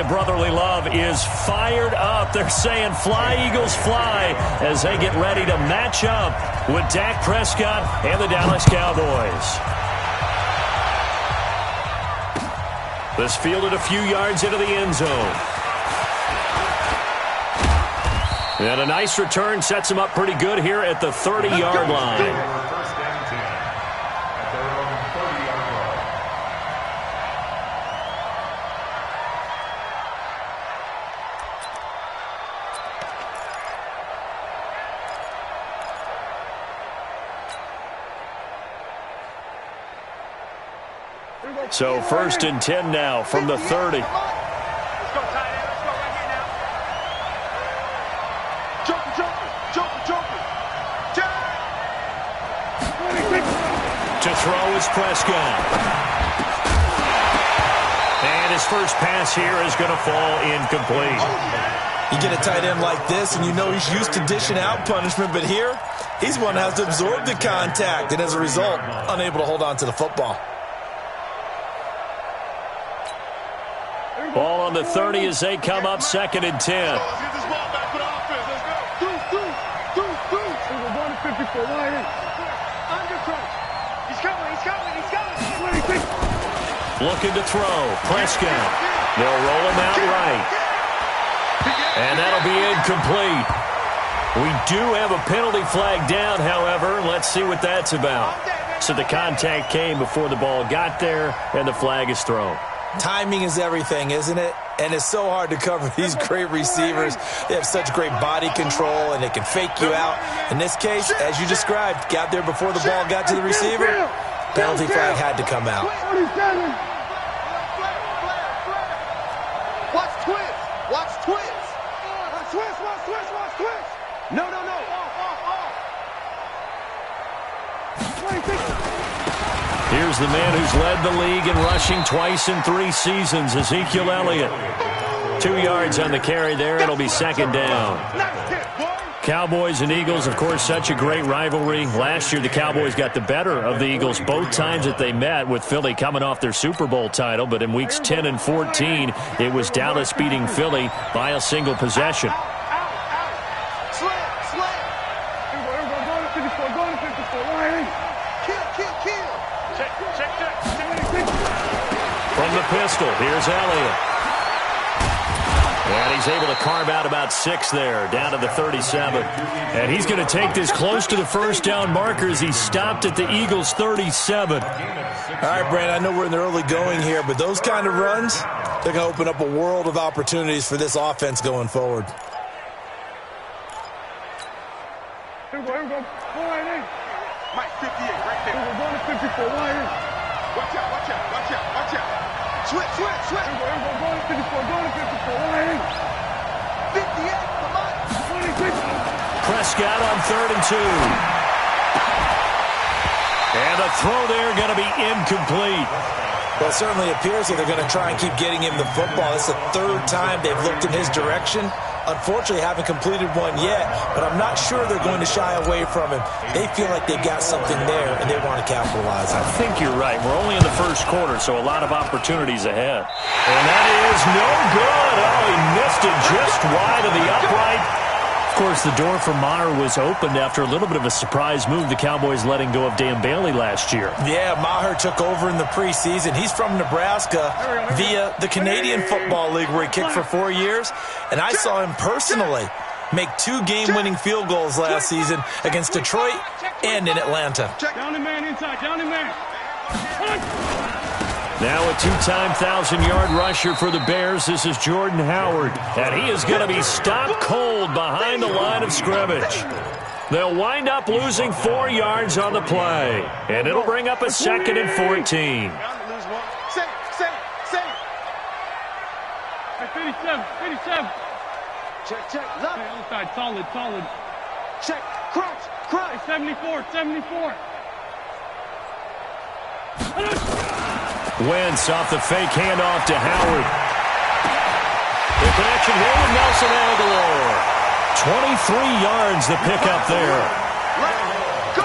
Brotherly love is fired up. They're saying fly, Eagles, fly, as they get ready to match up with Dak Prescott and the Dallas Cowboys. This fielded a few yards into the end zone. And a nice return sets him up pretty good here at the 30-yard line. So 1st and 10 now from the 30. Let's go, tight end. Let's go right here now. Joker. To throw is Prescott. And his first pass here is going to fall incomplete. You get a tight end like this, and you know he's used to dishing out punishment, but here, he's one that has to absorb the contact, and as a result, unable to hold on to the football. Ball on the 30 as they come up 2nd and 10. Let's get this ball back for the offense. Let's go. We're going to 54. Undercross. He's coming. Looking to throw. Prescott. They'll roll him out right. And that'll be incomplete. We do have a penalty flag down, however. Let's see what that's about. So the contact came before the ball got there, and the flag is thrown. Timing is everything, isn't it? And it's so hard to cover these great receivers. They have such great body control, and they can fake you out. In this case, as you described, got there before the ball got to the receiver. Penalty flag had to come out. Watch twist. No. Here's the man who's led the league in rushing twice in 3 seasons, Ezekiel Elliott. 2 yards on the carry there. It'll be 2nd down. Cowboys and Eagles, of course, such a great rivalry. Last year, the Cowboys got the better of the Eagles both times that they met, with Philly coming off their Super Bowl title. But in weeks 10 and 14, it was Dallas beating Philly by a single possession. From the pistol, here's Elliott. And he's able to carve out about 6 there, down to the 37. And he's going to take this close to the first down markers. He stopped at the Eagles' 37. All right, Brandon, I know we're in the early going here, but those kind of runs, they're going to open up a world of opportunities for this offense going forward. Here we go. Mike, 58, right there. We're going to 54. Watch out. Switch. Here we go. Going to 54. 58, come on. 26. Prescott on 3rd and 2. And a throw there going to be incomplete. Well, it certainly appears that they're going to try and keep getting him the football. It's the 3rd time they've looked in his direction. Unfortunately, haven't completed one yet, but I'm not sure they're going to shy away from him. They feel like they've got something there, and they want to capitalize on it. I think you're right. We're only in the first quarter, so a lot of opportunities ahead. And that is no good. Oh, he missed it just wide of the upright. Of course, the door for Maher was opened after a little bit of a surprise move. The Cowboys letting go of Dan Bailey last year. Yeah, Maher took over in the preseason. He's from Nebraska via the Canadian Football League, where he kicked for 4 years. And I saw him personally make 2 game-winning field goals last season against Detroit and in Atlanta. Down the man inside. Now a 2-time 1,000-yard rusher for the Bears. This is Jordan Howard. And he is going to be stopped cold behind the line of scrimmage. They'll wind up losing 4 yards on the play. And it'll bring up a 2nd and 14. Safe. 57. Check. Left. Other side, solid. Check. Crunch. 74. Wentz off the fake handoff to Howard. The connection here with Nelson Aguilar. 23 yards the pickup there. Go.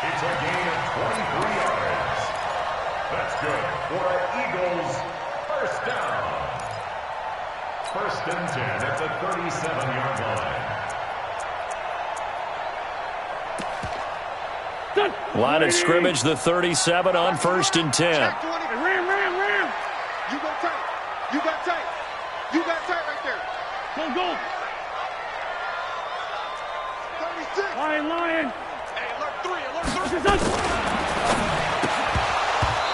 It's a gain of 23 yards. That's good for our Eagles. First down. First and 10 at the 37-yard line. Line of scrimmage, the 37 on first and 10. Ram. You got tight. You got tight. You got tight right there. Go. 36. Lion. Hey, alert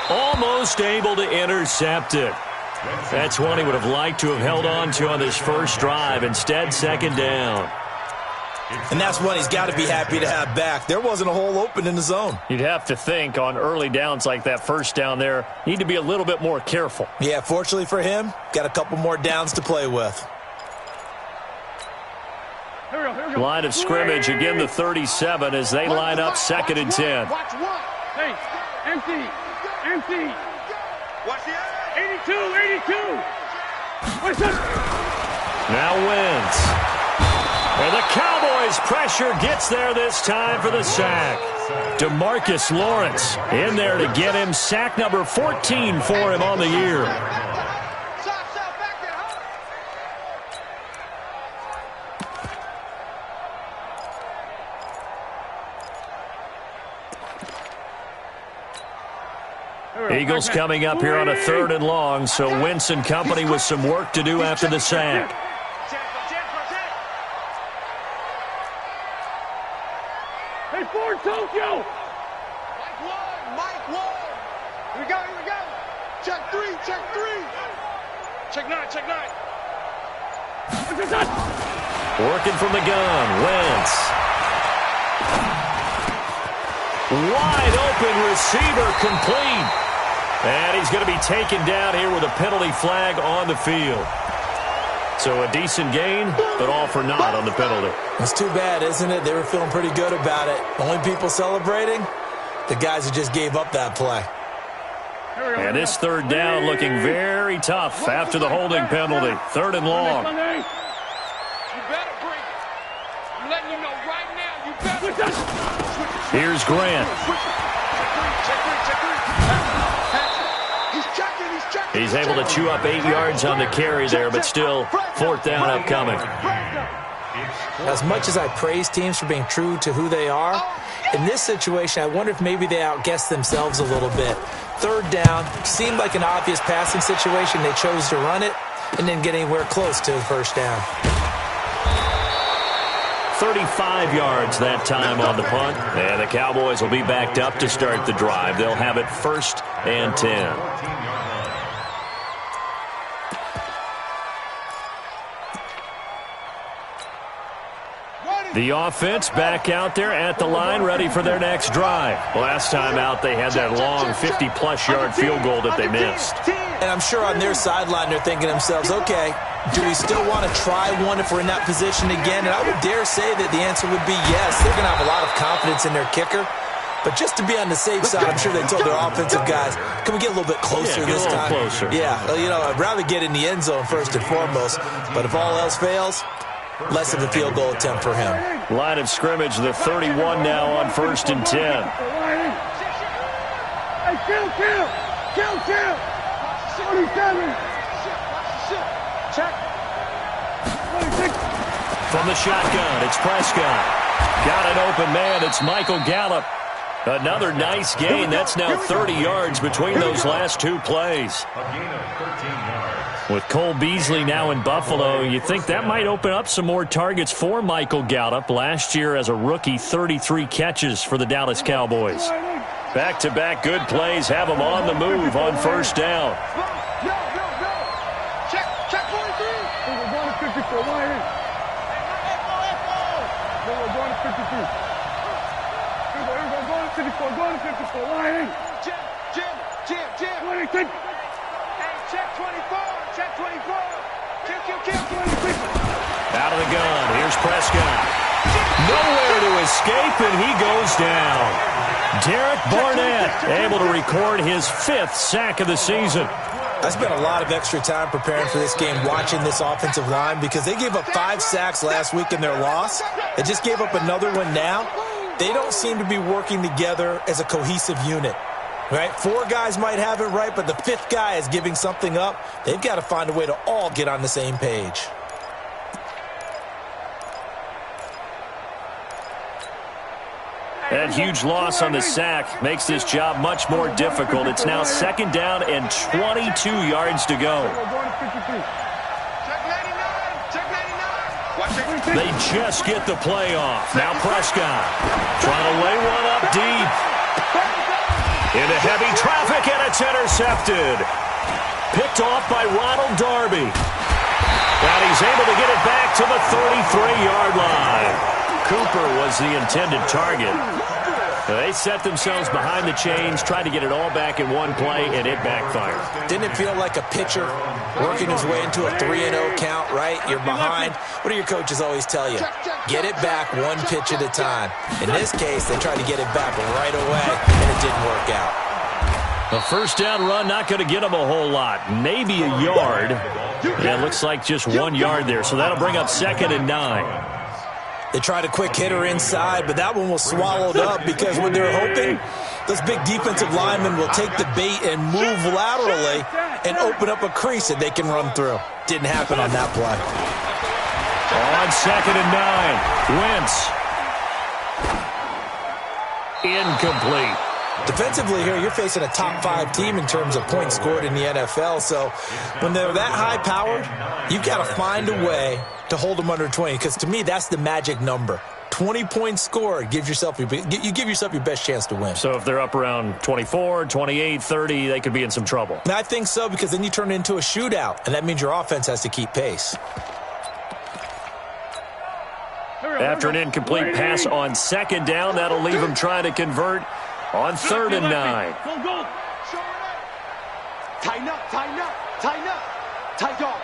3. Almost able to intercept it. That's one he would have liked to have held on to on this first drive. Instead, second down. And that's one he's got to be happy to have back. There wasn't a hole open in the zone. You'd have to think on early downs like that first down there, need to be a little bit more careful. Yeah, fortunately for him, got a couple more downs to play with. Here we go. Line of scrimmage, again the 37 as they line up second and 10. Watch one. Hey, empty. Watch the 82. What's that? Now Wentz. And the Cowboys pressure gets there this time for the sack. DeMarcus Lawrence in there to get him sack number 14 for him on the year. Eagles coming up here on a 3rd and long, so Wentz and company with some work to do after the sack. Hey, Ford Tokyo. Mike one. Here we go. Check three. Check nine. What's that? Working from the gun, Wentz. Wide open receiver complete. And he's going to be taken down here with a penalty flag on the field. So a decent gain, but all for naught on the penalty. It's too bad, isn't it? They were feeling pretty good about it. Only people celebrating, the guys who just gave up that play. And this third down looking very tough after the holding penalty. 3rd and long. You better bring it. I'm letting you know right now. You better. Here's Grant. Check three. He's checking. He's able to chew up 8 yards on the carry there, but still 4th down upcoming. As much as I praise teams for being true to who they are, in this situation, I wonder if maybe they outguessed themselves a little bit. 3rd down, seemed like an obvious passing situation. They chose to run it and didn't get anywhere close to the 1st down. 35 yards that time on the punt. And the Cowboys will be backed up to start the drive. They'll have it 1st and 10. The offense back out there at the line, ready for their next drive. Last time out, they had that long 50-plus yard field goal that they missed. And I'm sure on their sideline, they're thinking to themselves, okay, do we still want to try one if we're in that position again? And I would dare say that the answer would be yes. They're going to have a lot of confidence in their kicker. But just to be on the safe side, I'm sure they told their offensive guys, can we get a little bit closer this time? Closer. Yeah, I'd rather get in the end zone first and foremost. But if all else fails, less of a field goal attempt for him. Line of scrimmage, the 31 now on 1st and 10. Hey, kill. 27. Check. 26. From the shotgun, it's Prescott. Got an open man, it's Michael Gallup. Another nice gain. That's now 30 yards between those last 2 plays. A gain of 13 yards. With Cole Beasley now in Buffalo, you think that might open up some more targets for Michael Gallup. Last year as a rookie, 33 catches for the Dallas Cowboys. Back-to-back good plays have him on the move on 1st down. Yo. Check 43. We're going to 54. Line in. We're going to 52. We're going to 54. Going to 54. Line in. Jim. 26. Hey, check 24. Check 24. Kill. 26. Out of the gun, here's Prescott. Nowhere to escape, and he goes down. Derek Barnett able to record his 5th sack of the season. I spent a lot of extra time preparing for this game, watching this offensive line, because they gave up 5 sacks last week in their loss. They just gave up another one now. They don't seem to be working together as a cohesive unit. Right? 4 guys might have it right, but the 5th guy is giving something up. They've got to find a way to all get on the same page. That huge loss on the sack makes this job much more difficult. It's now 2nd down and 22 yards to go. They just get the play off. Now Prescott trying to lay one up deep. Into heavy traffic, and it's intercepted. Picked off by Ronald Darby. And he's able to get it back to the 33-yard line. Cooper was the intended target. They set themselves behind the chains, tried to get it all back in one play, and it backfired. Didn't it feel like a pitcher working his way into a 3-0 count, right? You're behind. What do your coaches always tell you? Get it back one pitch at a time. In this case, they tried to get it back right away, and it didn't work out. A first down run, not going to get them a whole lot. Maybe a yard. Yeah, it looks like just 1 yard there, so that'll bring up 2nd and 9. They tried a quick hitter inside, but that one was swallowed up because what they're hoping, those big defensive linemen will take the bait and move laterally and open up a crease that they can run through. Didn't happen on that play. On 2nd and 9, Wentz. Incomplete. Defensively here, you're facing a top 5 team in terms of points scored in the NFL. So when they're that high-powered, you've got to find a way to hold them under 20. Because to me, that's the magic number. 20 points scored, you give yourself your best chance to win. So if they're up around 24, 28, 30, they could be in some trouble. And I think so, because then you turn it into a shootout, and that means your offense has to keep pace. After an incomplete pass on 2nd down, that'll leave them trying to convert on 3rd and 9. Go. Tighten up. Tight dog.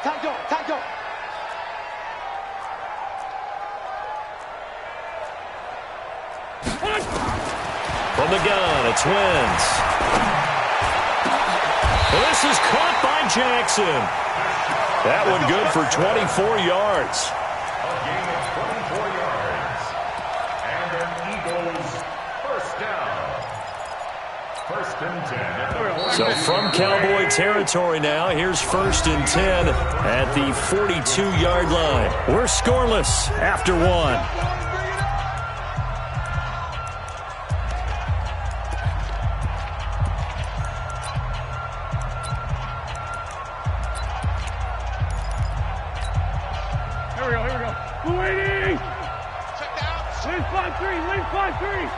From the gun, it's Wentz. This is caught by Jackson. That one good for 24 yards. A gain of 24 yards. And an Eagles first down. 1st and 10. So from Cowboy territory now, here's 1st and 10 at the 42-yard line. We're scoreless after 1. Here we go. Blue 80. Check down. Lane 5-3.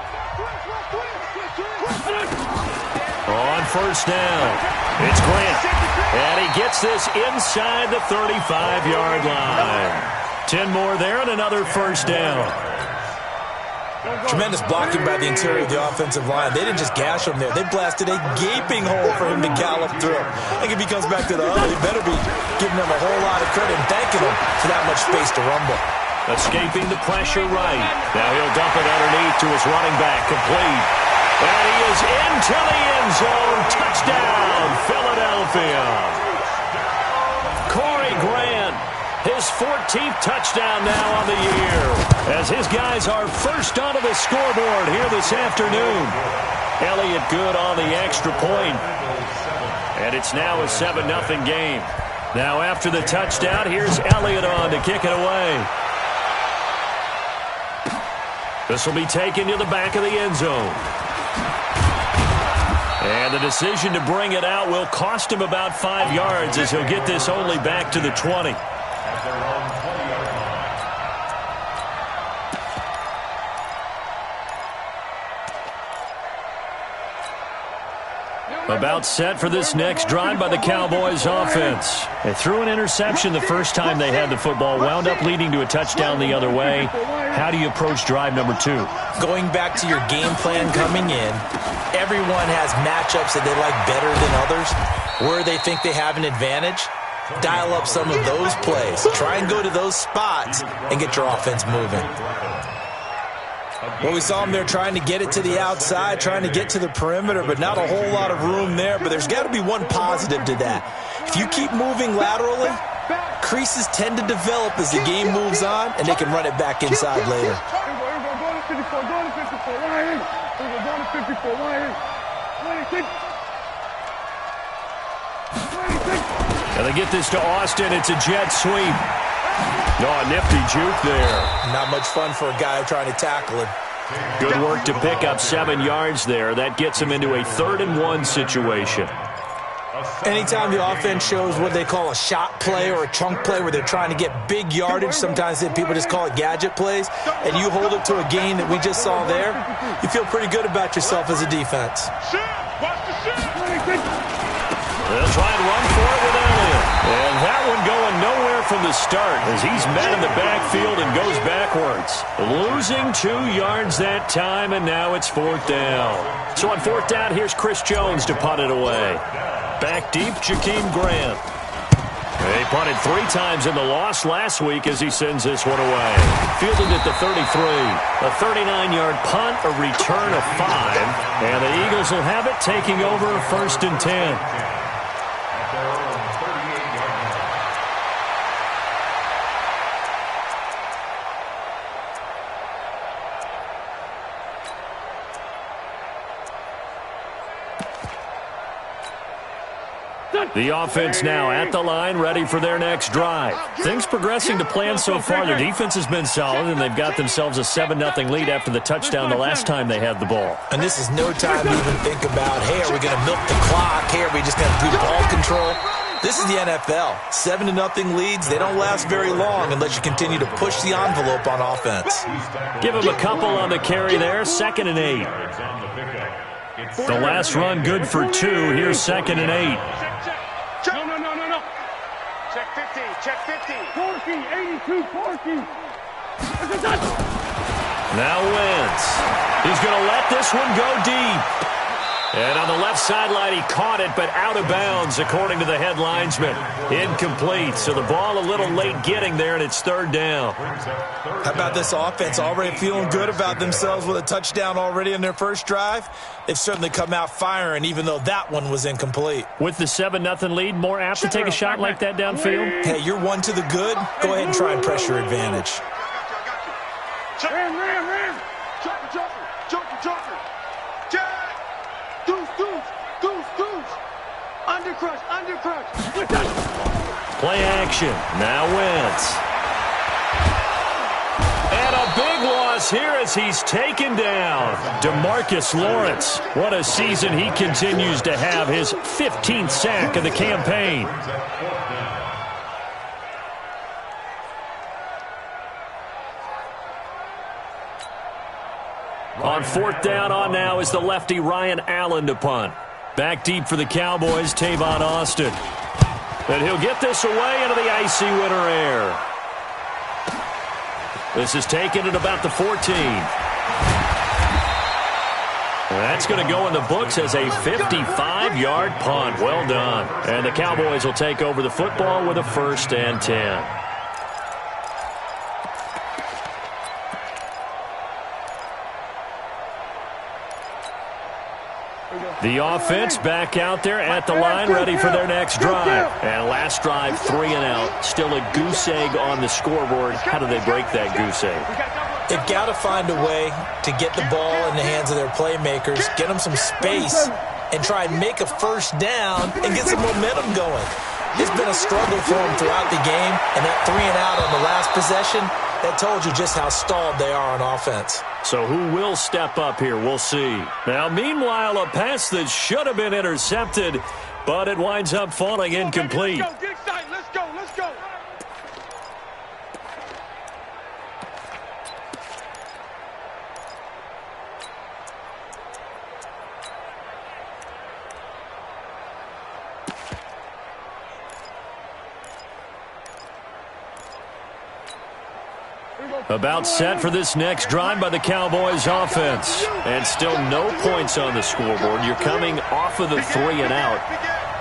On 1st down, it's Grant. And he gets this inside the 35-yard line. 10 more there and another 1st down. Tremendous blocking by the interior of the offensive line. They didn't just gash him there. They blasted a gaping hole for him to gallop through. I think if he comes back to the huddle, he better be giving them a whole lot of credit and thanking them for that much space to rumble. Escaping the pressure right. Now he'll dump it underneath to his running back. Complete. And he is into the end zone. Touchdown, Philadelphia. Corey Grant, his 14th touchdown now on the year, as his guys are first onto the scoreboard here this afternoon. Elliott good on the extra point. And it's now a 7-0 game. Now after the touchdown, here's Elliott on to kick it away. This will be taken to the back of the end zone. And the decision to bring it out will cost him about 5 yards, as he'll get this only back to the 20. About set for this next drive by the Cowboys offense. They threw an interception the first time they had the football, wound up leading to a touchdown the other way. How do you approach drive number 2? Going back to your game plan coming in, everyone has matchups that they like better than others, where they think they have an advantage. Dial up some of those plays. Try and go to those spots and get your offense moving. Well, we saw them there trying to get it to the outside, trying to get to the perimeter, but not a whole lot of room there. But there's got to be one positive to that. If you keep moving laterally, creases tend to develop as the game moves on, and they can run it back inside later. And they get this to Austin. It's a jet sweep. Oh, nifty juke there. Not much fun for a guy trying to tackle him. Good work to pick up 7 yards there. That gets him into a 3rd-and-1 situation. Anytime the offense shows what they call a shot play or a chunk play where they're trying to get big yardage, sometimes people just call it gadget plays, and you hold it to a gain that we just saw there, you feel pretty good about yourself as a defense. They'll try and run for it with Elliott. And that one going nowhere from the start as he's met in the backfield and goes backwards. Losing 2 yards that time, and now it's 4th down. So on 4th down, here's Chris Jones to punt it away. Back deep, Jakeem Grant. He punted 3 times in the loss last week as he sends this one away. Fielded at the 33. A 39-yard punt, a return of 5. And the Eagles will have it taking over 1st and 10. The offense now at the line, ready for their next drive. Things progressing to plan so far. Their defense has been solid, and they've got themselves a 7-0 lead after the touchdown the last time they had the ball. And this is no time to even think about, hey, are we going to milk the clock? Hey, are we just going to do ball control? This is the NFL. 7-0 leads, they don't last very long unless you continue to push the envelope on offense. Give him a couple on the carry there, 2nd and 8. The last run good for 2. Here's 2nd and 8. No. Check 50, check 50. 14, 82, 14. Now Wentz. He's going to let this one go deep. And on the left sideline, he caught it, but out of bounds, according to the head linesman. Incomplete, so the ball a little late getting there, and it's 3rd down. How about this offense already feeling good about themselves with a touchdown already in their first drive? They've certainly come out firing, even though that one was incomplete. With the 7-0 lead, more apt to take a shot like that downfield? Hey, you're 1 to the good. Go ahead and try and press your advantage. Ram. Joker. Goose. Undercrush. Play action. Now Wentz. And a big loss here as he's taken down. DeMarcus Lawrence. What a season he continues to have. His 15th sack of the campaign. On 4th down on now is the lefty Ryan Allen to punt. Back deep for the Cowboys, Tavon Austin. And he'll get this away into the icy winter air. This is taken at about the 14. That's going to go in the books as a 55-yard punt. Well done. And the Cowboys will take over the football with a 1st and 10. The offense back out there at the line, ready for their next drive. And last drive, 3 and out. Still a goose egg on the scoreboard. How do they break that goose egg? They've got to find a way to get the ball in the hands of their playmakers, get them some space, and try and make a 1st down and get some momentum going. It's been a struggle for them throughout the game, and that 3 and out on the last possession, that told you just how stalled they are on offense. So who will step up here? We'll see. Now, meanwhile, a pass that should have been intercepted, but it winds up falling incomplete. Get excited. Let's go. About set for this next drive by the Cowboys offense. And still no points on the scoreboard. You're coming off of the 3 and out.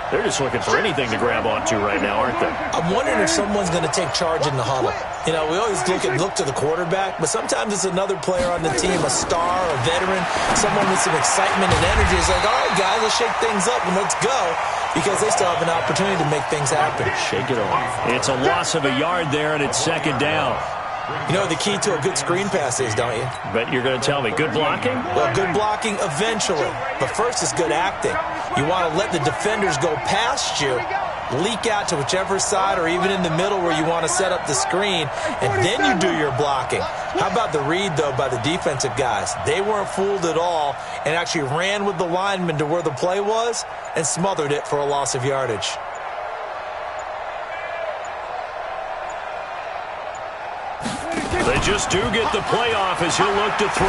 They're just looking for anything to grab onto right now, aren't they? I'm wondering if someone's going to take charge in the huddle. You know, we always look to the quarterback, but sometimes it's another player on the team, a star, a veteran, someone with some excitement and energy. It's like, all right, guys, let's shake things up and let's go, because they still have an opportunity to make things happen. Shake it off. It's a loss of a yard there, and it's 2nd down. You know what the key to a good screen pass is, don't you? Bet you're going to tell me. Good blocking? Well, good blocking eventually. But first is good acting. You want to let the defenders go past you, leak out to whichever side or even in the middle where you want to set up the screen, and then you do your blocking. How about the read, though, by the defensive guys? They weren't fooled at all and actually ran with the lineman to where the play was and smothered it for a loss of yardage. They just do get the playoff as he'll look to throw.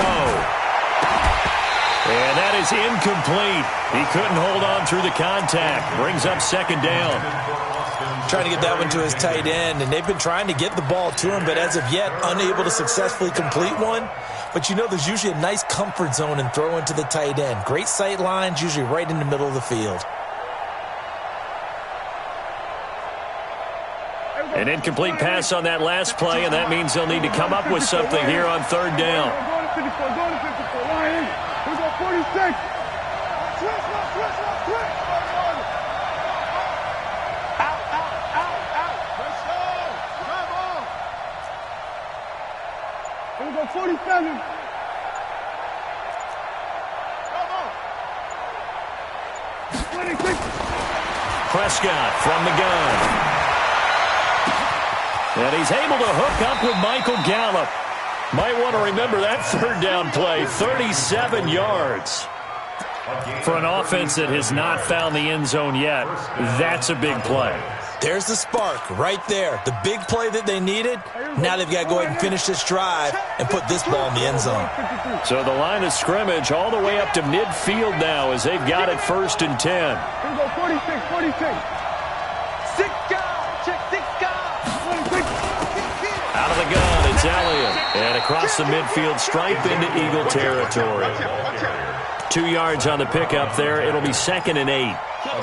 And that is incomplete. He couldn't hold on through the contact. Brings up second down. Trying to get that one to his tight end, and they've been trying to get the ball to him, but as of yet, unable to successfully complete one. But you know there's usually a nice comfort zone in throwing to the tight end. Great sight lines, usually right in the middle of the field. An incomplete pass on that last play, and that means they'll need to come up with something here on third down. Here we go, 47. Prescott from the gun. And he's able to hook up with Michael Gallup. Might want to remember that third down play, 37 yards. For an offense that has not found the end zone yet, that's a big play. There's the spark right there. The big play that they needed. Now they've got to go ahead and finish this drive and put this ball in the end zone. So the line of scrimmage all the way up to midfield now as they've got it first and 10. Here we go, 46, 46. Six guys, check six guys. 46. Out of the gun, it's Elliott. And across the midfield stripe into Eagle territory. 2 yards on the pickup there. It'll be 2nd and 8.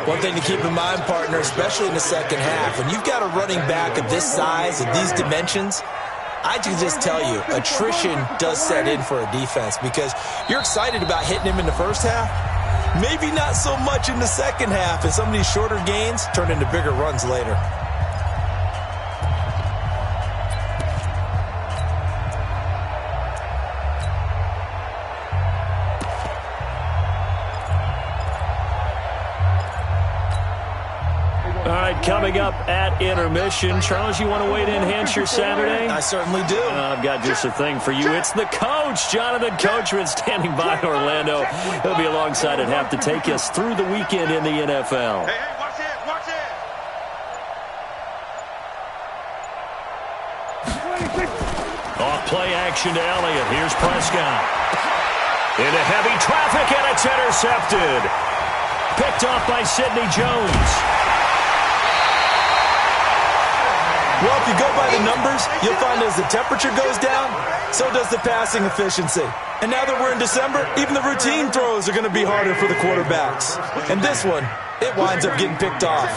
One thing to keep in mind, partner, especially in the second half, when you've got a running back of this size, of these dimensions, I can just tell you, attrition does set in for a defense because you're excited about hitting him in the first half. Maybe not so much in the second half, and some of these shorter gains turn into bigger runs later. Coming up at intermission. Charles, you want to wait to enhance your Saturday? I certainly do. I've got just a thing for you. It's the coach, Jonathan Coachman, standing by Orlando. He'll be alongside at half to take us through the weekend in the NFL. Hey, watch it, watch it. Off play action to Elliott. Here's Prescott. Into heavy traffic, and it's intercepted. Picked off by Sidney Jones. Well, if you go by the numbers, you'll find as the temperature goes down, so does the passing efficiency. And now that we're in December, even the routine throws are going to be harder for the quarterbacks. And this one, it winds up getting picked off.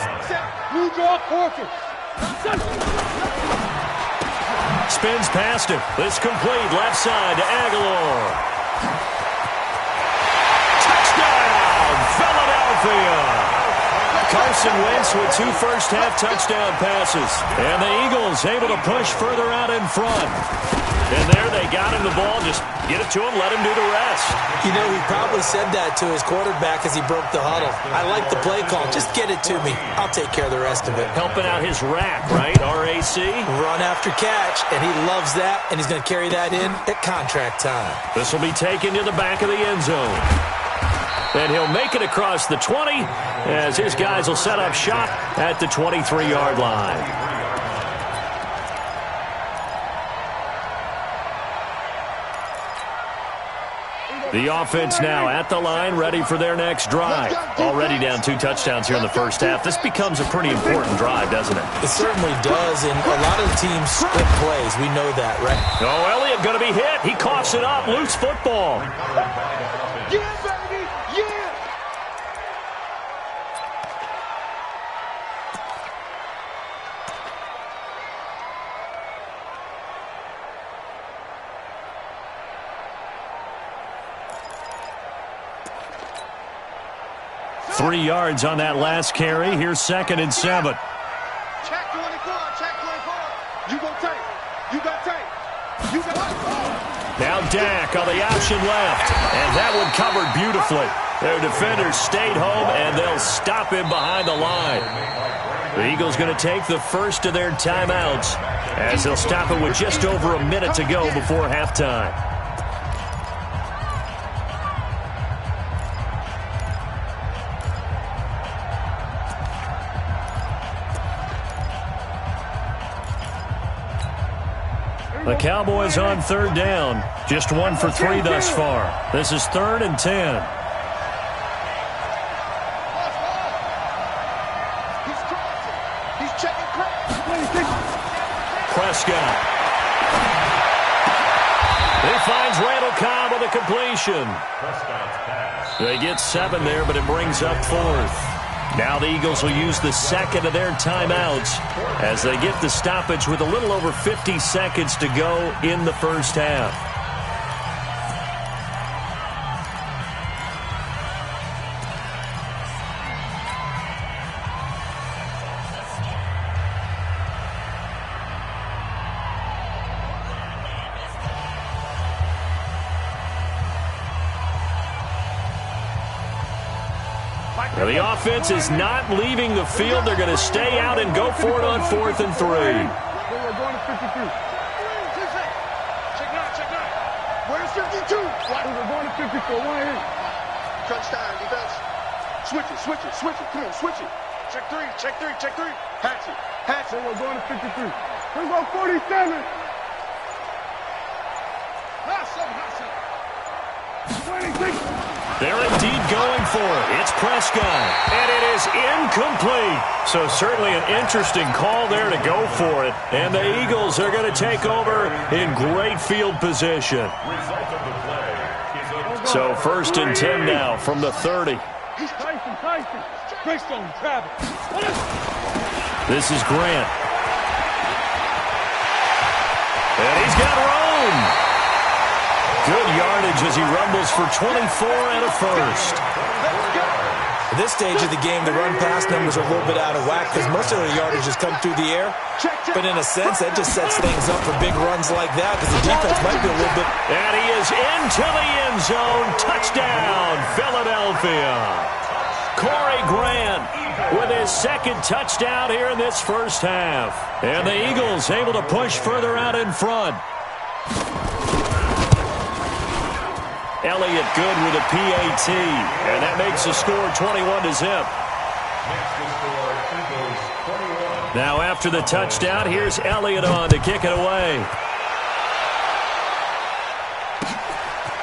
Spins past him. This complete left side to Aguilar. Touchdown, Philadelphia! Carson Wentz with 2 first-half touchdown passes. And the Eagles able to push further out in front. And there they got him the ball. Just get it to him, let him do the rest. You know, he probably said that to his quarterback as he broke the huddle. I like the play call. Just get it to me. I'll take care of the rest of it. Helping out his rack, right? RAC. Run after catch, and he loves that, and he's going to carry that in at contract time. This will be taken to the back of the end zone. And he'll make it across the 20 as his guys will set up shop at the 23-yard line. The offense now at the line, ready for their next drive. Already down 2 touchdowns here in the first half. This becomes a pretty important drive, doesn't it? It certainly does, and a lot of teams split plays. We know that, right? Oh, Elliott going to be hit. He coughs it up. Loose football. Yeah, baby, yeah. 3 yards on that last carry. Here's 2nd and 7. Check 24, check 24. You go tight. You got tight. Now Dak on the option left. And that one covered beautifully. Their defenders stayed home, and they'll stop him behind the line. The Eagles going to take the first of their timeouts as they'll stop it with just over a minute to go before halftime. The Cowboys on third down. Just 1 for 3 thus far. This is 3rd and 10. Prescott. He finds Randall Cobb with a completion. They get 7 there, but it brings up 4th. Now the Eagles will use the second of their timeouts as they get the stoppage with a little over 50 seconds to go in the first half. Now the offense is not leaving the field. They're going to stay out and go for it on 4th and 3. We're going to 53. Check 9. Where's 52? We're going to 54. Why in? Crunch time, defense. Switch it. Come on, switch it. Check 3. Hatch it. We're going to 53. We're going 47. Hot 26. They're indeed going for it. It's Prescott, and it is incomplete. So certainly an interesting call there to go for it. And the Eagles are going to take over in great field position. So 1st and 10 now from the 30. Tyson. Greystone, Travis. This is Grant. And he's got Rome. Good yardage as he rumbles for 24 and a first. At this stage of the game, the run-pass numbers are a little bit out of whack because most of the yardage has come through the air. But in a sense, that just sets things up for big runs like that because the defense might be a little bit... And he is into the end zone. Touchdown, Philadelphia. Corey Grant with his second touchdown here in this first half. And the Eagles able to push further out in front. Elliott good with a PAT, and that makes the score 21-0. Now after the touchdown, here's Elliott on to kick it away.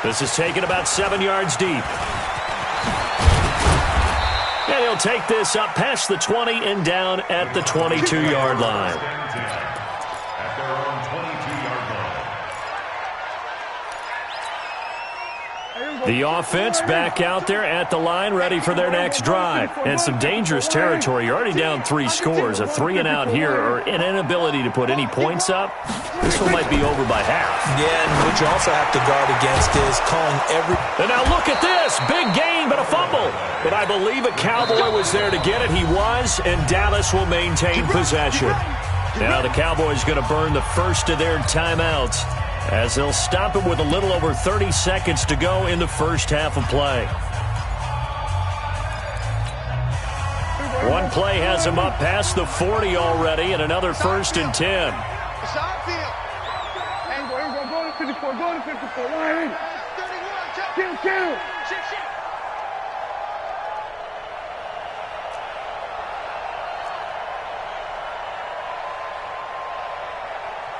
This is taken about 7 yards deep. And he'll take this up past the 20 and down at the 22-yard line. The offense back out there at the line, ready for their next drive. And some dangerous territory. You're already down 3 scores. A 3-and-out here, or an inability to put any points up. This one might be over by half. Yeah, and what you also have to guard against is calling every... And now look at this. Big gain, but a fumble. But I believe a Cowboy was there to get it. He was, and Dallas will maintain possession. Now the Cowboys going to burn the first of their timeouts, as they'll stop it with a little over 30 seconds to go in the first half of play. One play has him up past the 40 already, and another 1st and 10. It's our field. Go to 54. Go to 54. Why in? 31. Kill. Shit.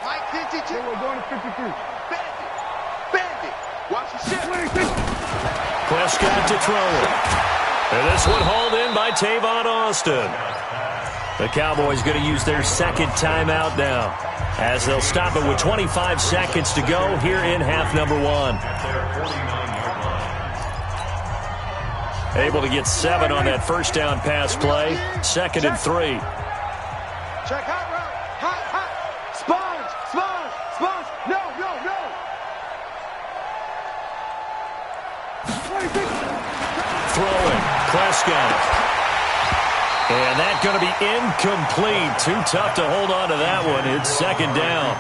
Mike 52. We're going to 53. Bandit. Watch the shit. 26. Prescott to throw it. And this one hauled in by Tavon Austin. The Cowboys going to use their second timeout now, as they'll stop it with 25 seconds to go here in half number 1. Able to get 7 on that first down pass play. 2nd and 3. Check hot route. Hot. Sponge. No. Throwing. Prescott. And that's going to be incomplete. Too tough to hold on to that one. It's 2nd down.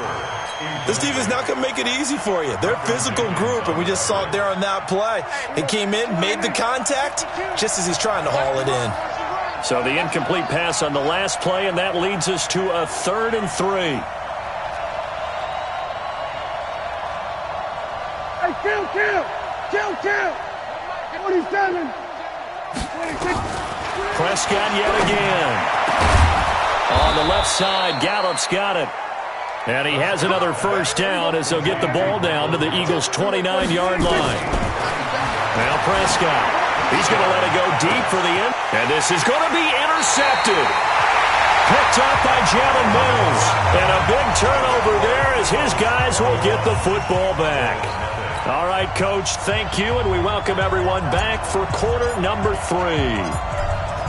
This team is not going to make it easy for you. They're a physical group, and we just saw it there on that play. He came in, made the contact, just as he's trying to haul it in. So the incomplete pass on the last play, and that leads us to a 3rd and 3. Hey, kill! 47. 26. Prescott yet again. On the left side, Gallup's got it. And he has another first down as they'll get the ball down to the Eagles' 29-yard line. Now Prescott. He's going to let it go deep for the end. And this is going to be intercepted. Picked up by Jalen Mills. And a big turnover there as his guys will get the football back. All right, Coach, thank you, and we welcome everyone back for quarter number 3.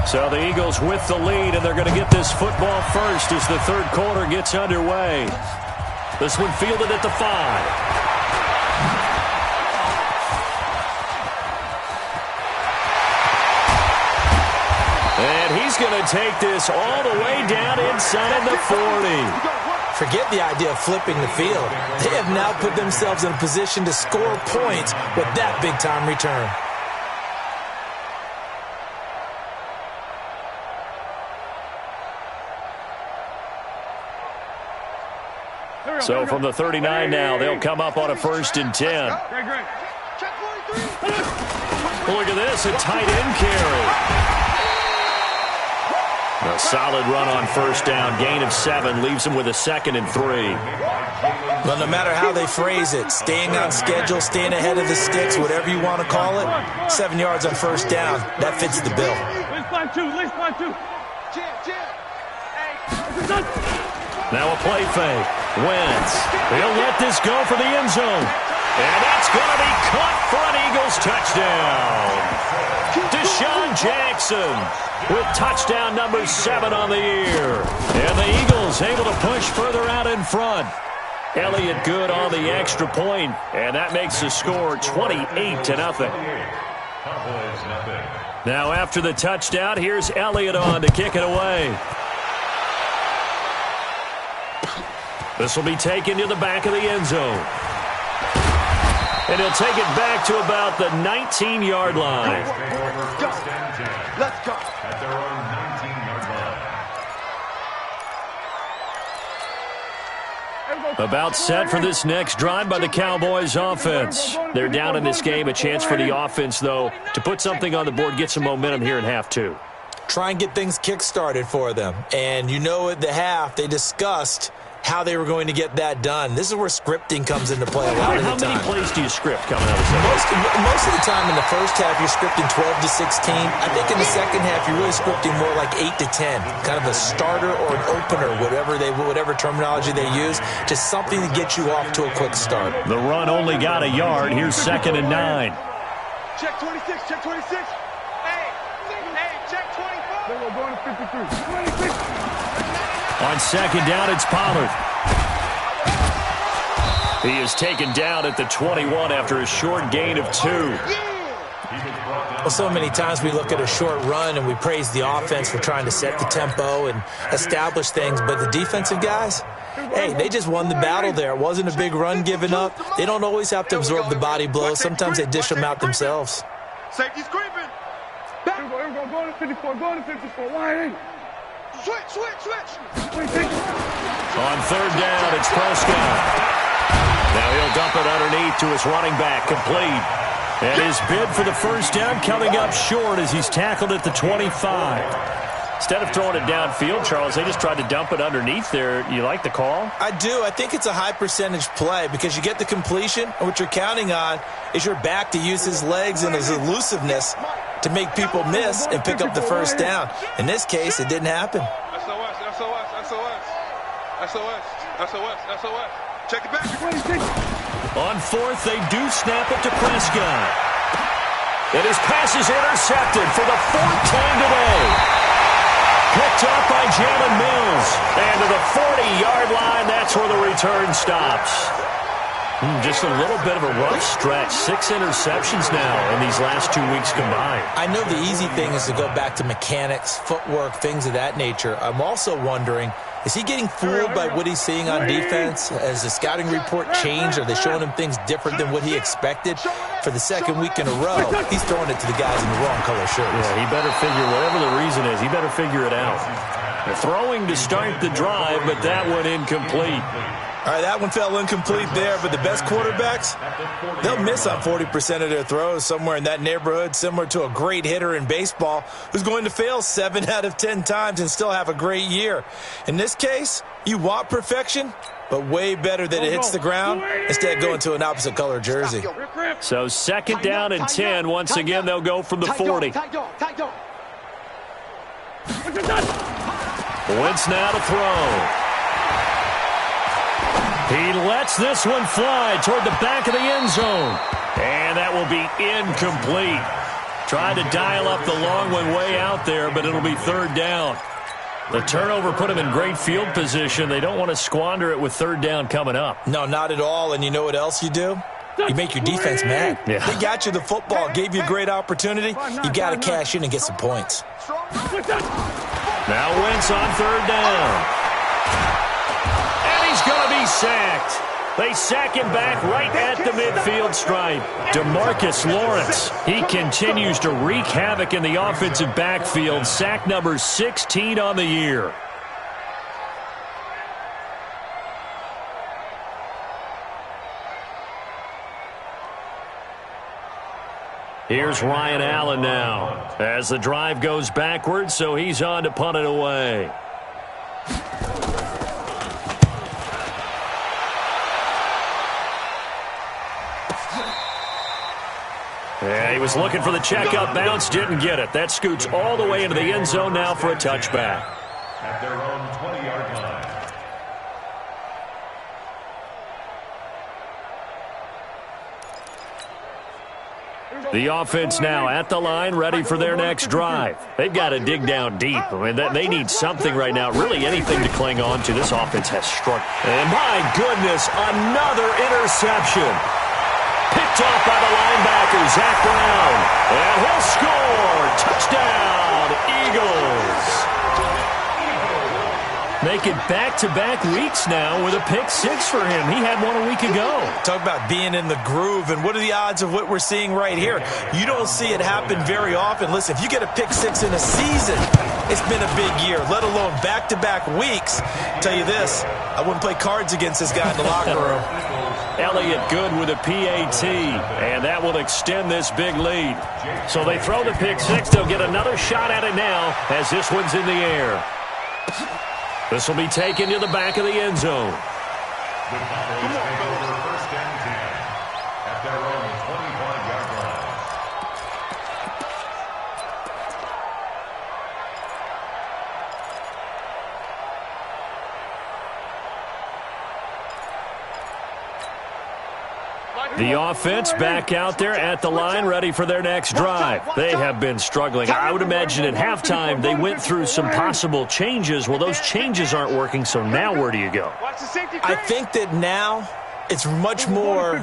So the Eagles with the lead, and they're going to get this football first as the third quarter gets underway. This one fielded at the 5. And he's going to take this all the way down inside the 40. Forget the idea of flipping the field. They have now put themselves in a position to score points with that big-time return. So from the 39 now, they'll come up on a 1st and 10. Look at this, a tight end carry. A solid run on first down. Gain of 7 leaves him with a 2nd and 3. Well, no matter how they phrase it, staying on schedule, staying ahead of the sticks, whatever you want to call it, 7 yards on first down, that fits the bill. Now a play fake. Wentz. He'll let this go for the end zone. And that's going to be caught for an Eagles touchdown. Deshaun Jackson with touchdown number 7 on the year. And the Eagles able to push further out in front. Elliott good on the extra point, and that makes the score 28-0. Now after the touchdown, here's Elliott on to kick it away. This will be taken to the back of the end zone. And he'll take it back to about the 19-yard line. Let's go. At their own 19-yard line. About set for this next drive by the Cowboys offense. They're down in this game. A chance for the offense, though, to put something on the board, get some momentum here in half 2. Try and get things kick-started for them. And you know at the half, they discussed how they were going to get that done. This is where scripting comes into play a lot of the time. How many plays do you script coming out of the second? Most of the time in the first half, you're scripting 12 to 16. I think in the second half, you're really scripting more like 8 to 10. Kind of a starter or an opener, whatever terminology they use. Just something to get you off to a quick start. The run only got a yard. Here's 2nd and 9. Check 26, check 26. Hey, check 25. They were going to 53. 26. On 2nd down, it's Pollard. He is taken down at the 21 after a short gain of 2. Well, so many times we look at a short run and we praise the offense for trying to set the tempo and establish things, but the defensive guys, hey, they just won the battle there. It wasn't a big run given up. They don't always have to absorb the body blows. Sometimes they dish them out themselves. Safety's creeping. Here we go, go to 54, go to 54, line in. Switch. On 3rd down, it's Prescott. Now he'll dump it underneath to his running back, complete. And his bid for the first down coming up short as he's tackled at the 25. Instead of throwing it downfield, Charles, they just tried to dump it underneath there. You like the call? I do. I think it's a high percentage play because you get the completion, and what you're counting on is your back to use his legs and his elusiveness to make people miss and pick up the first down. In this case, it didn't happen. SOS. Check it back. On 4th, they do snap it to Prescott. And his pass is intercepted for the 4th time today. Picked up by Jalen Mills. And to the 40-yard line, that's where the return stops. Just a little bit of a rough stretch. 6 interceptions now in these last 2 weeks combined. I know the easy thing is to go back to mechanics, footwork, things of that nature. I'm also wondering, Is he getting fooled by what he's seeing on defense? Has the scouting report changed? Are they showing him things different than what he expected? For the second week in a row, he's throwing it to the guys in the wrong color shirts. Yeah, he better figure, whatever the reason is, he better figure it out. They're throwing to start the drive, but that one incomplete. All right, that one fell incomplete there, but the best quarterbacks, they'll miss on 40% of their throws, somewhere in that neighborhood, similar to a great hitter in baseball who's going to fail 7 out of 10 times and still have a great year. In this case, you want perfection, but way better that it hits the ground instead of going to an opposite color jersey. So second down and 10. Once again, they'll go from the 40. Wentz now to throw. He lets this one fly toward the back of the end zone. And that will be incomplete. Tried to dial up the long one way out there, but it'll be third down. The turnover put him in great field position. They don't want to squander it with third down coming up. No, not at all. And you know what else you do? You make your defense mad. Yeah. They got you the football, gave you a great opportunity. You got to cash in and get some points. Now Wentz on third down. He's going to be sacked. They sack him back right at the midfield stripe. DeMarcus Lawrence, he continues to wreak havoc in the offensive backfield. Sack number 16 on the year. Here's Ryan Allen now as the drive goes backwards, so he's on to punt it away. Yeah, he was looking for the checkup bounce, didn't get it. That scoots all the way into the end zone now for a touchback. At their own 20-yard line. The offense now at the line, ready for their next drive. They've got to dig down deep. I mean, they need something right now, really anything to cling on to. This offense has struck. And my goodness, another interception. Picked off by the linebacker, Zach Brown. And he'll score. Touchdown, Eagles. Making back-to-back weeks now with a pick six for him. He had one a week ago. Talk about being in the groove, and what are the odds of what we're seeing right here? You don't see it happen very often. Listen, if you get a pick six in a season, it's been a big year, let alone back-to-back weeks. I'll tell you this, I wouldn't play cards against this guy in the locker room. Elliott good with a PAT, and that will extend this big lead. So they throw the pick six. They'll get another shot at it now as this one's in the air. This will be taken to the back of the end zone. The Cowboys take over first and 10 at their own 25-yard line. The offense back out there at the line, ready for their next drive. They have been struggling. I would imagine at halftime they went through some possible changes. Well, those changes aren't working, so now where do you go? I think that now it's much more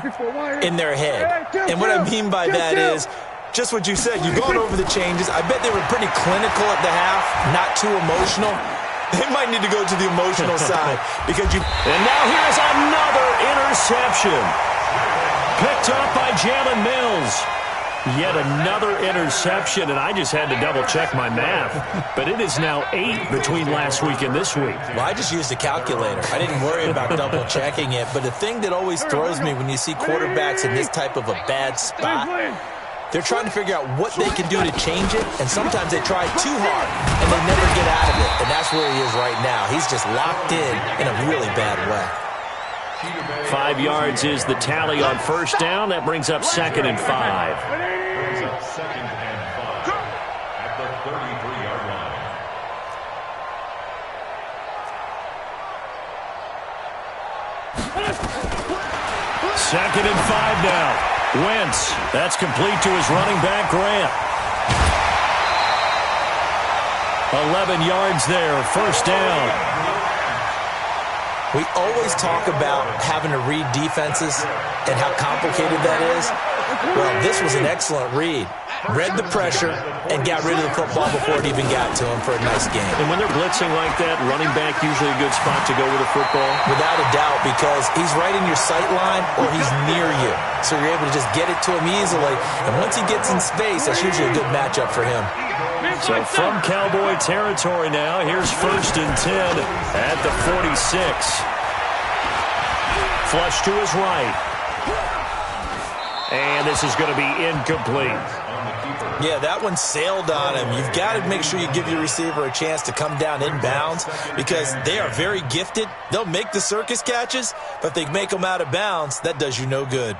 in their head. And what I mean by that is just what you said. You've gone over the changes. I bet they were pretty clinical at the half, not too emotional. They might need to go to the emotional side because you. And now here's another interception. Picked up by Jalen Mills. Yet another interception, and I just had to double-check my math. But it is now 8 between last week and this week. Well, I just used a calculator. I didn't worry about double-checking it. But the thing that always throws me when you see quarterbacks in this type of a bad spot, they're trying to figure out what they can do to change it, and sometimes they try too hard, and they never get out of it. And that's where he is right now. He's just locked in a really bad way. 5 yards is the tally on first down. That brings up second and 5. Brings up second and 5 at the 33-yard line. Second and 5 now. Wentz. That's complete to his running back, Grant. 11 yards there. First down. We always talk about having to read defenses and how complicated that is. Well, this was an excellent read. read the pressure, and got rid of the football before it even got to him for a nice game. And when they're blitzing like that, running back usually a good spot to go with a football? Without a doubt, because he's right in your sight line or he's near you. So you're able to just get it to him easily. And once he gets in space, that's usually a good matchup for him. So from Cowboy territory now, here's 1st and 10 at the 46. Flush to his right. And this is going to be incomplete. Yeah, that one sailed on him. You've got to make sure you give your receiver a chance to come down inbounds because they are very gifted. They'll make the circus catches, but if they make them out of bounds, that does you no good.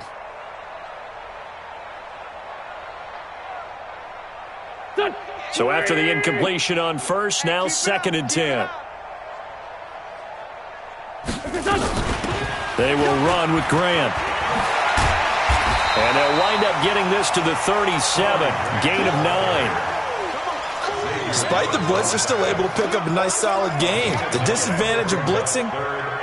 So after the incompletion on 1st, now 2nd and 10. They will run with Grant. And they'll wind up getting this to the 37. Gain of 9. Despite the blitz, they're still able to pick up a nice solid gain. The disadvantage of blitzing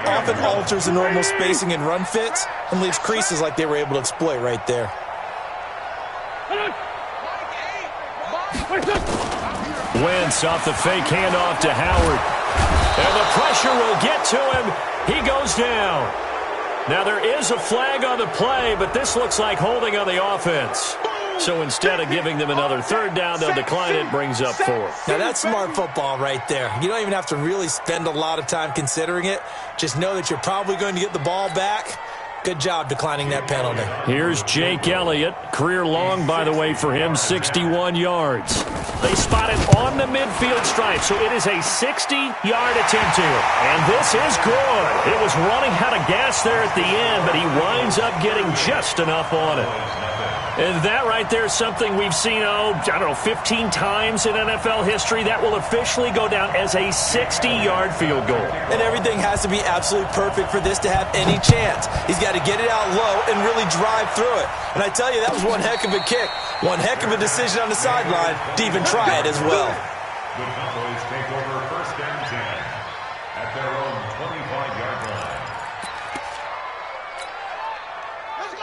often alters the normal spacing and run fits and leaves creases like they were able to exploit right there. Wentz off the fake handoff to Howard. And the pressure will get to him. He goes down. Now there is a flag on the play, but this looks like holding on the offense. So instead of giving them another 3rd down, they'll decline it, brings up 4th. Now that's smart football right there. You don't even have to really spend a lot of time considering it. Just know that you're probably going to get the ball back. Good job declining that penalty. Here's Jake Elliott. Career long, by the way, for him, 61 yards. They spot it on the midfield stripe, so it is a 60-yard attempt here. And this is good. It was running out of gas there at the end, but he winds up getting just enough on it. And that right there is something we've seen, 15 times in NFL history. That will officially go down as a 60-yard field goal. And everything has to be absolutely perfect for this to have any chance. He's got to get it out low and really drive through it. And I tell you, that was one heck of a kick. One heck of a decision on the sideline to even try it as well. The Cowboys take over 1st and 10 at their own 25-yard line.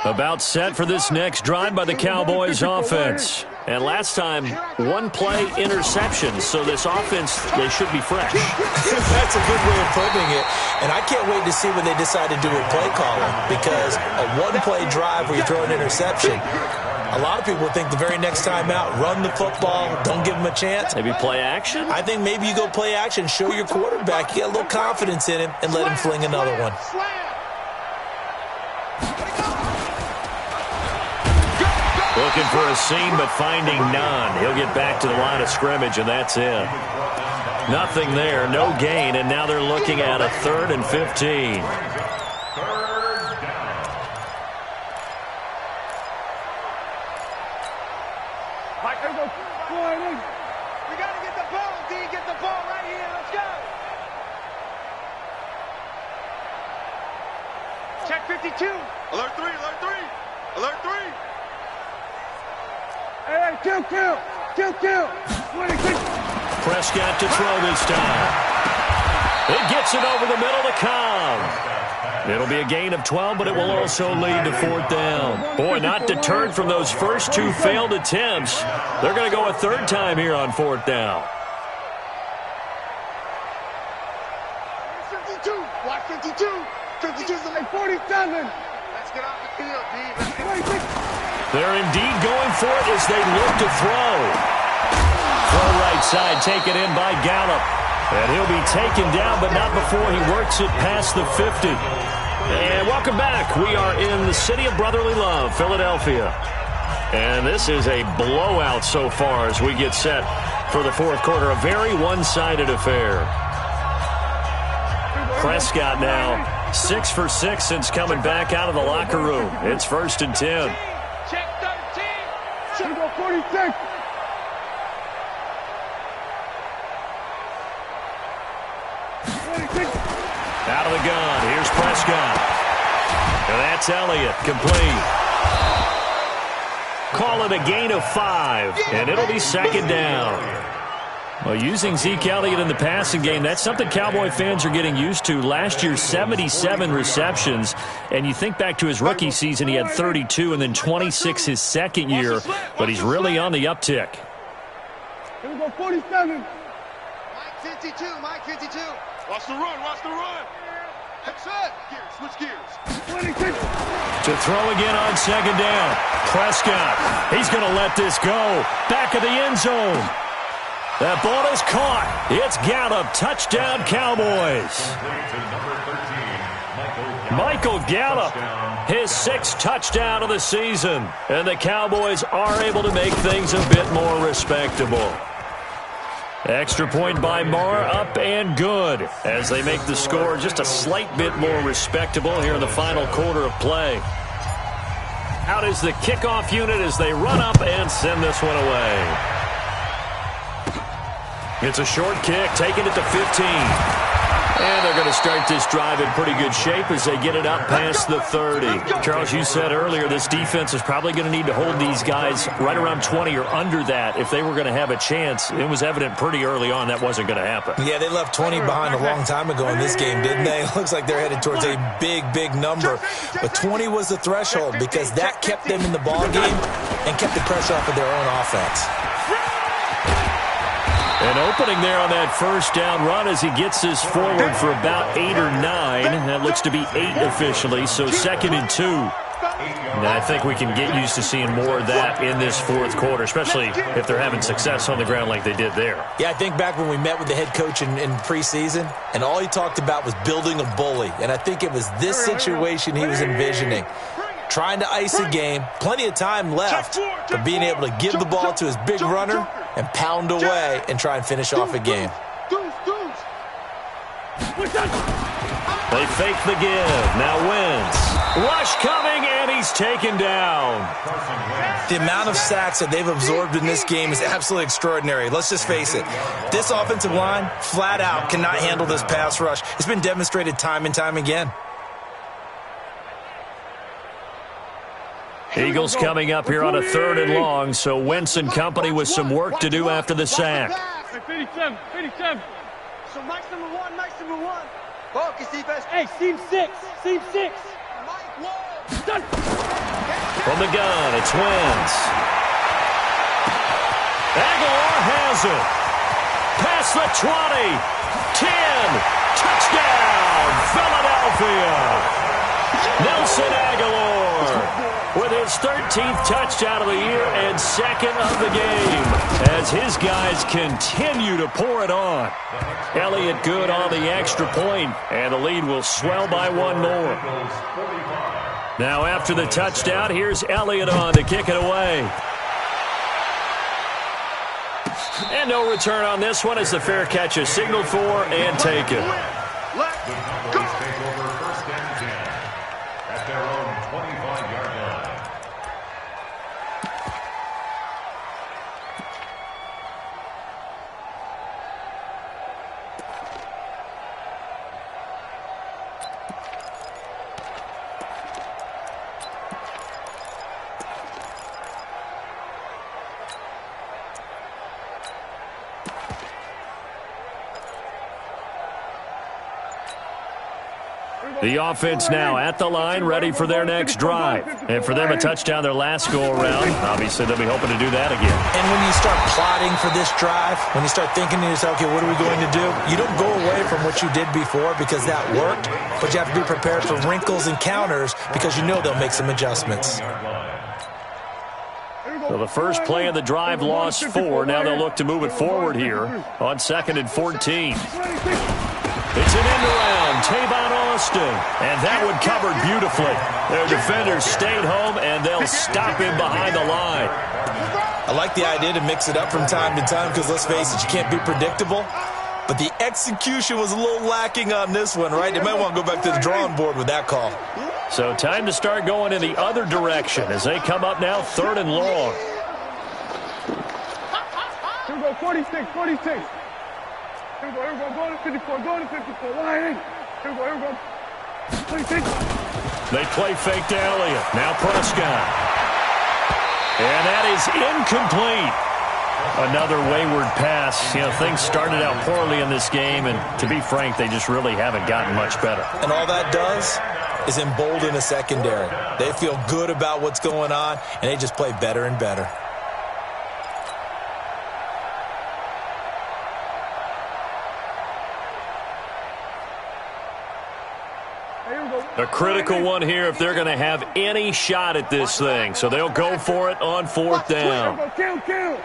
About set for this next drive by the Cowboys offense. And last time, 1-play interception. So this offense, they should be fresh. That's a good way of putting it. And I can't wait to see what they decide to do with play calling. Because a 1-play drive where you throw an interception, a lot of people think the very next time out, run the football, don't give them a chance. Maybe play action? I think maybe you go play action, show your quarterback, you get a little confidence in him, and let him fling another one. Looking for a seam, but finding none. He'll get back to the line of scrimmage, and that's it. Nothing there, no gain, and now they're looking at a 3rd and 15. We got to get the ball, D. Get the ball right here. Let's go. Check 52. Alert 3, alert 3. Alert 3. Hey, kill. Prescott to throw this time. It gets it over the middle to Cobb. It'll be a gain of 12, but it will also lead to 4th down. Boy, not deterred from those first 2 failed attempts. They're going to go a 3rd time here on 4th down. 52. Watch 52. 52's like 47. Let's get off the field, D. They're indeed going for it as they look to throw. Throw right side, taken in by Gallup. And he'll be taken down, but not before he works it past the 50. And welcome back. We are in the city of brotherly love, Philadelphia. And this is a blowout so far as we get set for the 4th quarter. A very one-sided affair. Prescott now 6 for 6 since coming back out of the locker room. It's 1st and 10. Check 13. Check 46. Out of the gun. Here's Prescott. And that's Elliott. Complete. Call it a gain of 5. And it'll be 2nd down. Well, using Zeke Elliott in the passing game, that's something Cowboy fans are getting used to. Last year, 77 receptions, and you think back to his rookie season, he had 32 and then 26 his second year, but he's really on the uptick. Here we go, 47. Mike 52, Mike 52. Watch the run, watch the run. Headshot. Gears, switch gears. 26. To throw again on second down. Prescott, he's going to let this go. Back of the end zone. That ball is caught. It's Gallup. Touchdown, Cowboys. Michael Gallup, his 6th touchdown of the season. And the Cowboys are able to make things a bit more respectable. Extra point by Marr, up and good, as they make the score just a slight bit more respectable here in the final quarter of play. Out is the kickoff unit as they run up and send this one away. It's a short kick, taking it to 15. And they're going to start this drive in pretty good shape as they get it up past the 30. Charles, you said earlier this defense is probably going to need to hold these guys right around 20 or under that if they were going to have a chance. It was evident pretty early on that wasn't going to happen. Yeah, they left 20 behind a long time ago in this game, didn't they? It looks like they're headed towards a big, big number. But 20 was the threshold because that kept them in the ball game and kept the pressure off of their own offense. An opening there on that first down run as he gets this forward for about 8 or 9. That looks to be 8 officially, so 2nd and 2. And I think we can get used to seeing more of that in this fourth quarter, especially if they're having success on the ground like they did there. Yeah, I think back when we met with the head coach in preseason, and all he talked about was building a bully. And I think it was this situation he was envisioning. Trying to ice a game, plenty of time left, but being able to give the ball to his big runner and pound away and try and finish off a game. They fake the give. Now Wentz. Rush coming, and he's taken down. The amount of sacks that they've absorbed in this game is absolutely extraordinary. Let's just face it. This offensive line, flat out, cannot handle this pass rush. It's been demonstrated time and time again. Eagles coming up here on a 3rd and long, so Wentz and company with some work to do after the sack. 57, 57. So Mike's number 1, Mike's number 1. Focus defense. Hey, seam 6, seam 6. Mike Wall. Done. From the gun, it's Wentz. Aguilar has it. Past the 20. 10. Touchdown, Philadelphia. Nelson Aguilar with his 13th touchdown of the year and 2nd of the game as his guys continue to pour it on. Elliott good on the extra point, and the lead will swell by 1 more. Now after the touchdown, here's Elliott on to kick it away. And no return on this one as the fair catch is signaled for and taken. The offense now at the line, ready for their next drive. And for them, a touchdown their last go-around. Obviously, they'll be hoping to do that again. And when you start plotting for this drive, when you start thinking to yourself, okay, what are we going to do? You don't go away from what you did before because that worked, but you have to be prepared for wrinkles and counters because you know they'll make some adjustments. So the first play of the drive lost 4. Now they'll look to move it forward here on 2nd and 14. It's an end around, Tavon Austin, and that one covered beautifully. Their defenders stayed home, and they'll stop him behind the line. I like the idea to mix it up from time to time because, let's face it, you can't be predictable. But the execution was a little lacking on this one, right? You might want to go back to the drawing board with that call. So time to start going in the other direction as they come up now 3rd and long. Here we go, 46, 46. Here we go, go to 54, go to 54, line in. Here we go, 26. They play fake to Elliott. Now Prescott. And that is incomplete. Another wayward pass. You know, things started out poorly in this game, and to be frank, they just really haven't gotten much better. And all that does is embolden the secondary. They feel good about what's going on, and they just play better and better. A critical one here if they're going to have any shot at this thing. So they'll go for it on fourth down. Kill.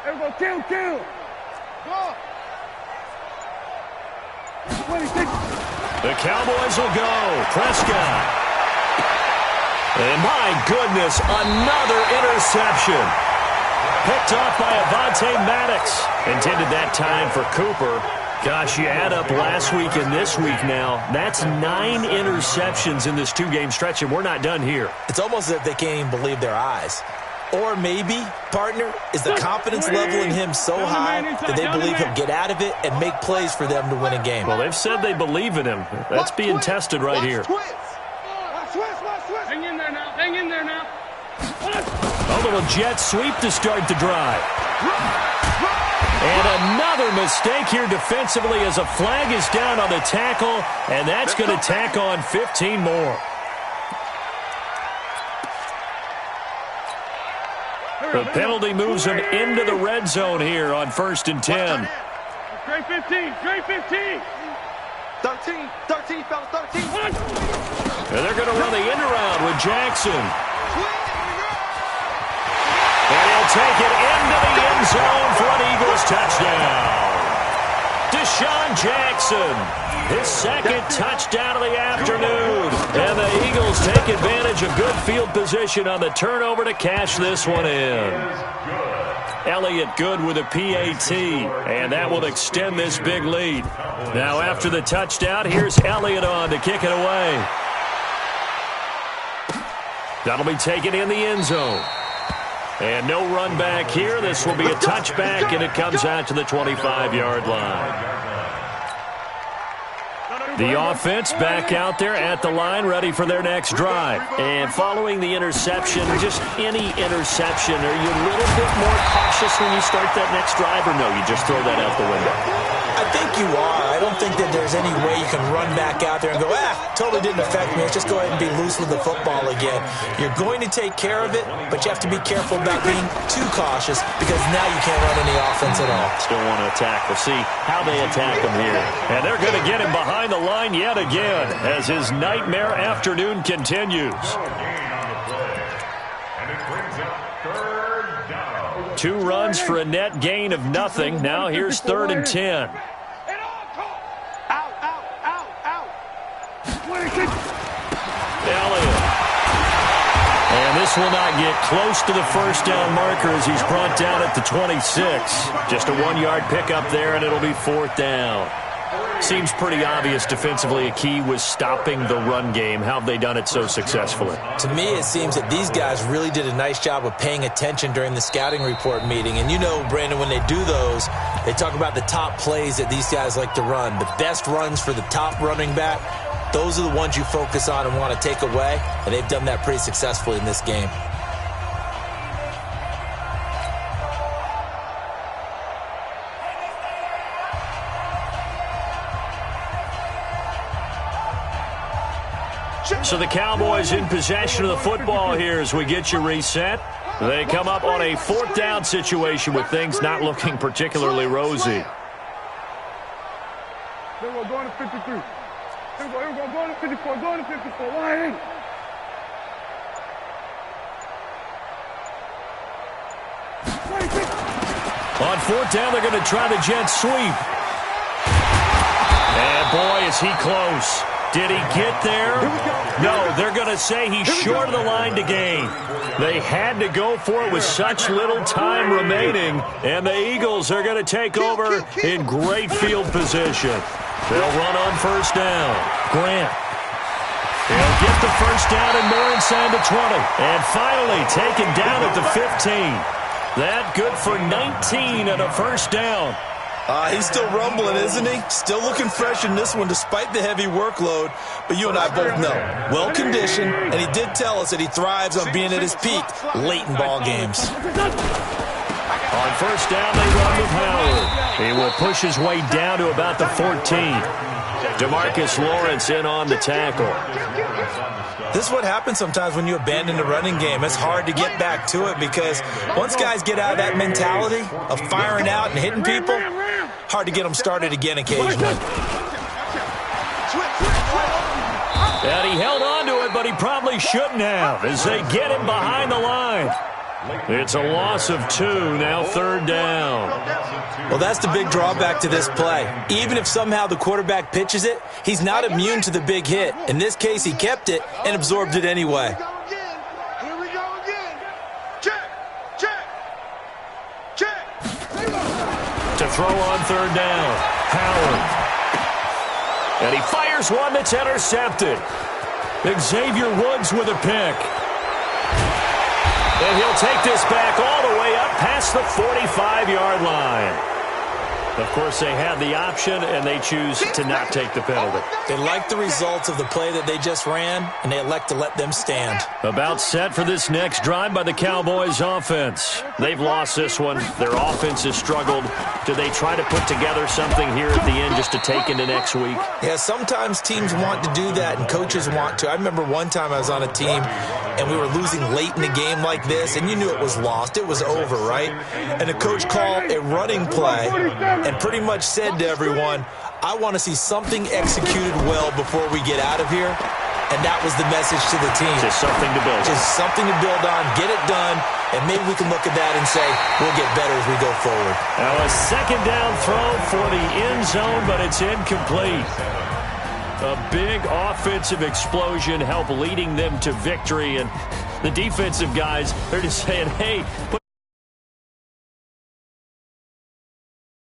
Everybody kill. Go. 26. The Cowboys will go. Prescott. And my goodness, another interception. Picked off by Avonte Maddox. Intended that time for Cooper. Gosh, you add up last week and this week now. That's 9 interceptions in this 2-game stretch, and we're not done here. It's almost as if they can't even believe their eyes. Or maybe, partner, is the confidence level in him so high that they believe he'll get out of it and make plays for them to win a game. Well, they've said they believe in him. That's being tested right here. Hang in there now. A little jet sweep to start the drive. And another mistake here defensively as a flag is down on the tackle, and that's going to tack on 15 more. The penalty moves him into the red zone here on 1st and 10. Straight 15. 13, fellas, 13. And they're going to run the end around with Jackson. And he'll take it into the end zone for an Eagles touchdown. Deshaun Jackson, his second touchdown of the afternoon. And the Eagles take advantage of good field position on the turnover to cash this one in. Elliott good with a PAT, and that will extend this big lead. Now after the touchdown, here's Elliott on to kick it away. That'll be taken in the end zone. And no run back here. This will be a touchback, and it comes out to the 25-yard line. The offense back out there at the line, ready for their next drive. And following the interception, just any interception, are you a little bit more cautious when you start that next drive, or no, you just throw that out the window? I think you are. I don't think that there's any way you can run back out there and go, totally didn't affect me. Let's just go ahead and be loose with the football again. You're going to take care of it, but you have to be careful about being too cautious because now you can't run any offense at all. Still want to attack. We'll see how they attack him here. And they're going to get him behind the line yet again as his nightmare afternoon continues. 2 runs for a net gain of nothing. Now here's 3rd and 10. Elliott. And this will not get close to the first down marker as he's brought down at the 26. Just a 1-yard pickup there, and it'll be 4th down. Seems pretty obvious defensively a key was stopping the run game. How have they done it so successfully? To me, it seems that these guys really did a nice job of paying attention during the scouting report meeting. And you know, Brandon, when they do those, they talk about the top plays that these guys like to run. The best runs for the top running back, those are the ones you focus on and want to take away. And they've done that pretty successfully in this game. So the Cowboys in possession of the football here as we get you reset. They come up on a 4th down situation with things not looking particularly rosy. We're going to 53. We're going to 54. Going to 54. Line in. On 4th down, they're going to try the jet sweep. And boy, is he close. Did he get there? No, they're going to say he's short of the line to gain. They had to go for it with such little time remaining, and the Eagles are going to take over in great field position. They'll run on 1st down. Grant. He'll get the 1st down and more inside the 20. And finally taken down at the 15. That good for 19 and a 1st down. He's still rumbling, isn't he? Still looking fresh in this one despite the heavy workload. But you and I both know, well-conditioned, and he did tell us that he thrives on being at his peak late in ball games. On first down, they run with Howard. He will push his way down to about the 14. DeMarcus Lawrence in on the tackle. This is what happens sometimes when you abandon the running game. It's hard to get back to it because once guys get out of that mentality of firing out and hitting people, hard to get them started again occasionally. And he held on to it, but he probably shouldn't have as they get him behind the line. It's a loss of 2, now third down. Well, that's the big drawback to this play. Even if somehow the quarterback pitches it, he's not immune to the big hit. In this case, he kept it and absorbed it anyway. Here we go again. Check, check, check. To throw on third down, Howard. And he fires one that's intercepted. Xavier Woods with a pick. And he'll take this back all the way up past the 45-yard line. Of course, they have the option, and they choose to not take the penalty. They like the results of the play that they just ran, and they elect to let them stand. About set for this next drive by the Cowboys offense. They've lost this one. Their offense has struggled. Do they try to put together something here at the end just to take into next week? Yeah, sometimes teams want to do that, and coaches want to. I remember one time I was on a team, and we were losing late in a game like this, and you knew it was lost. It was over, right? And the coach called a running play and pretty much said to everyone, I want to see something executed well before we get out of here. And that was the message to the team. Just something to build on. Just something to build on, get it done, and maybe we can look at that and say, we'll get better as we go forward. Now a second down throw for the end zone, but it's incomplete. A big offensive explosion helped leading them to victory, and the defensive guys, they're just saying, hey,